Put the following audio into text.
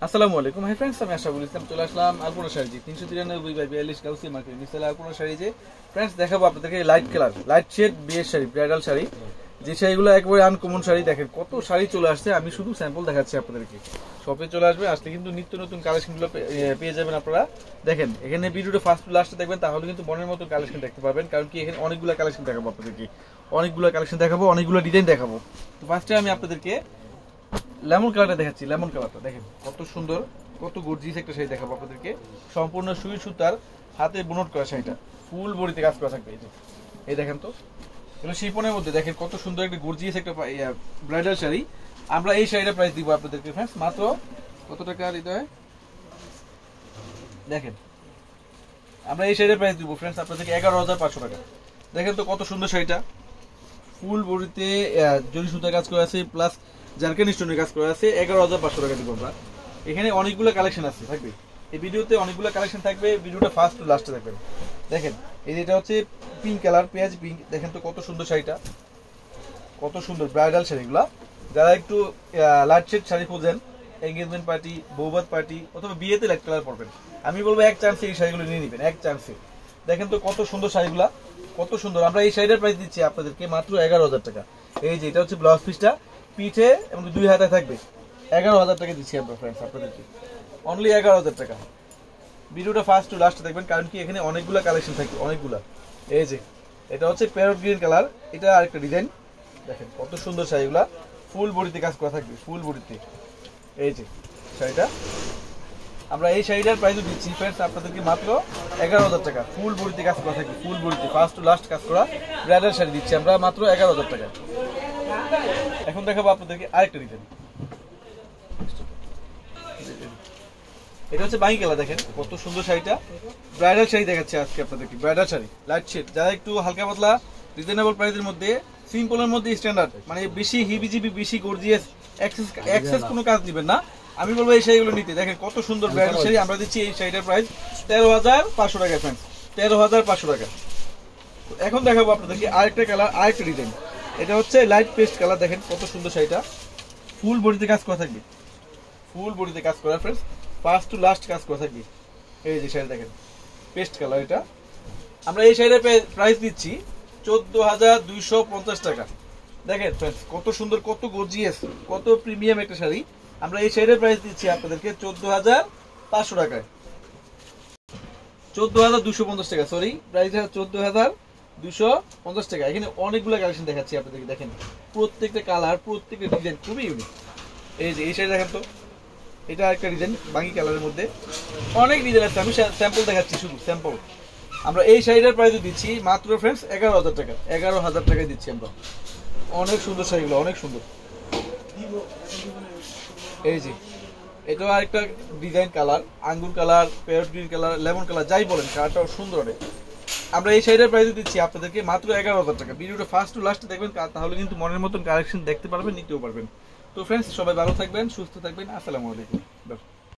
আসসালামু আলাইকুম hi friends, আমি আশাফুল ইসলাম চলে আসলাম আলপনা শাড়ি 393/42 গাউসি মার্কেট মিসাইল আলপনা শাড়ি। যে ফ্রেন্ডস দেখাবো আপনাদেরকে লাইট কালার লাইট শেড বিয়ের শাড়ি, ব্রাইডাল শাড়ি, যে শাড়িগুলো একবারে আনকমন শাড়ি। দেখেন কত শাড়ি চলে আসছে, আমি শুধু স্যাম্পল দেখাচ্ছি আপনাদেরকে। শপে চলে আসবে, আসলে কিন্তু নিত্য নতুন কালেকশনগুলো পেয়ে যাবেন আপনারা। দেখেন এখানে ভিডিওটা ফার্স্ট টু লাস্টে দেখবেন, তাহলে কিন্তু মনের মতো কালেকশন দেখতে পাবেন। কারণ কি এখানে অনেকগুলো কালেকশন দেখাবো আপনাদেরকে, অনেকগুলো কালেকশন দেখাবো, অনেকগুলো ডিজাইন দেখাবো। তো ফার্স্টে আমি আপনাদেরকে লেমন কালারটা দেখাচ্ছি। লেমন কালারটা দেখেন কত সুন্দর, কত গর্জিয়াস একটা শাড়ি দেখাবো আপনাদেরকে। সম্পূর্ণ সুই সুতার হাতে বুনট করা শাড়িটা, ফুল বডিতে কাজ করা থাকবে। এই দেখেন তো, এগুলো শিফনের মধ্যে দেখেন কত সুন্দর একটা গর্জিয়াস একটা ব্রাইডাল শাড়ি। আমরা এই শাড়িটা প্রাইস দিব আপনাদেরকে ফ্রেন্ডস মাত্র কত টাকা হৃদয়? দেখেন আমরা এই শাড়িটা প্রাইস দিব ফ্রেন্ডস আপনাদেরকে 11,500 টাকা। দেখেন তো কত সুন্দর শাড়িটা, ফুল বডিতে জরি সুতার কাজ করা আছে, প্লাস জারকান স্টোনের কাজ করা আছে। 11,500 টাকা দিব আমরা। এখানে অনেকগুলো কালেকশন আছে থাকবে, এই ভিডিওতে অনেকগুলো কালেকশন থাকবে। ভিডিওটা ফার্স্ট টু লাস্টে দেখবেন। দেখেন এই যেটা হচ্ছে পিঙ্ক কালার, পেঁয়াজ পিঙ্ক। দেখেন তো কত সুন্দর শাড়িটা, কত সুন্দর ব্রাইডাল শাড়িগুলা। যারা একটু লাইট শেড শাড়ি খোঁজেন, এঙ্গেজমেন্ট পার্টি, বৌভাত পার্টি অথবা বিয়েতে লাইট কালার পরবেন, আমি বলবো এক চান্সে এই শাড়িগুলো নিয়ে নেবেন, এক চান্সে। দেখেন তো কত সুন্দর শাড়িগুলা, কত সুন্দর। আমরা এই শাড়িটার প্রাইস দিচ্ছি আপনাদেরকে মাত্র 11,000 টাকা। এই যে এটা হচ্ছে ব্লাউজ পিসটা, পিঠে এবং 2 হাতে থাকবে। 11,000 টাকা দিচ্ছি আমরা ফ্রেন্ডস আপনাদেরকে, অনলি 11,000 টাকা। ভিডিওটা ফার্স্ট টু লাস্ট দেখবেন, কারণ কি এখানে অনেকগুলো কালেকশন থাকবে, অনেকগুলা। এই যে এটা হচ্ছে প্যারট গ্রিন কালার, এটা আরেকটা ডিজাইন। দেখেন কত সুন্দর শাড়িগুলা, ফুল বডিতে কাজ করা থাকবে, ফুল বডিতে। এই যে শাড়িটা, আমরা এই শাড়িটার প্রাইস দিচ্ছি ফ্রেন্ডস আপনাদেরকে মাত্র 11,000 টাকা। ফুল বডিতে কাজ করা থাকবে, ফুল বডিতে ফার্স্ট টু লাস্ট কাজ করা ব্রাইডাল শাড়ি দিচ্ছি আমরা মাত্র 11,000 টাকা। এখন দেখাবো আপনাদেরকে আরেকটা ডিজাইন। এটা হচ্ছে বাই কালার, দেখেন কত সুন্দর শাড়িটা। ব্রাইডাল শাড়ি দেখাচ্ছে আজকে আপনাদেরকে, ব্রাইডাল শাড়ি লাইট শেড। যারা একটু হালকা পাতলা রিজনেবল প্রাইসের মধ্যে, সিম্পলের মধ্যে স্ট্যান্ডার্ড, মানে বেশি হিবিজিবি বেশি গর্জিয়াস এক্সেস কোনো কাজ দিবেন না, আমি বলবো এই শাড়িগুলো নিতে। দেখেন কত সুন্দর ব্রাইডাল শাড়ি। আমরা দিচ্ছি এই শাড়িটার প্রাইস 13,500 টাকা ফ্রেন্ডস, 13,500 টাকা। এখন দেখাবো আপনাদেরকে আরেকটা কালার, আরেকটা ডিজাইন। এটা হচ্ছে লাইট পেস্ট কালার। দেখেন কত সুন্দর শাড়িটা, ফুল বডিতে কাজ করা থাকবে, ফুল বডিতে কাজ করা ফ্রেন্ডস, ফার্স্ট টু লাস্ট কাজ করা থাকবে। এই যে শাড়ি দেখেন পেস্ট কালার, এটা আমরা এই শাড়ির প্রাইস দিচ্ছি 14,250 টাকা। দেখেন ফ্রেন্ডস কত সুন্দর, কত গর্জিয়াস, কত প্রিমিয়াম একটা শাড়ি। আমরা এই শাড়ির প্রাইস দিচ্ছি আপনাদেরকে 14,500 টাকায়, 14,250 টাকা। সরি, প্রাইস 14,250 টাকা। এখানে অনেকগুলো কালেকশন দেখাচ্ছি আপনাদেরকে। দেখেন প্রত্যেকটা কালার, প্রত্যেকটা ডিজাইন খুবই ইউনিক। এই যে এই শাড়ি দেখেন তো, এটা একটা ডিজাইন বাঙ্গি কালারের মধ্যে, অনেক ডিজাইন আছে, আমি স্যাম্পল দেখাচ্ছি, শুধু স্যাম্পল। আমরা এই শাড়িটার প্রাইস দিচ্ছি মাত্র ফ্রেন্ডস 11,000 টাকা, 11,000 টাকায় দিচ্ছি আমরা। অনেক সুন্দর শাড়িগুলো, অনেক সুন্দর। এই যে এটাও আরেকটা ডিজাইন কালার, আঙ্গুর colour, parrot green colour, lemon colour, যাই বলেন কালারটাও সুন্দর অনেক। আমরা এই শাড়িটার প্রাইস দিচ্ছি আপনাদেরকে মাত্র 11,000 টাকা। ভিডিওটা ফার্স্ট টু লাস্ট দেখবেন, তাহলে কিন্তু মনের মতন কালেকশন দেখতে পারবেন, নিতেও পারবেন। তো ফ্রেন্ডস সবাই ভালো থাকবেন, সুস্থ থাকবেন। আসসালামু আলাইকুম।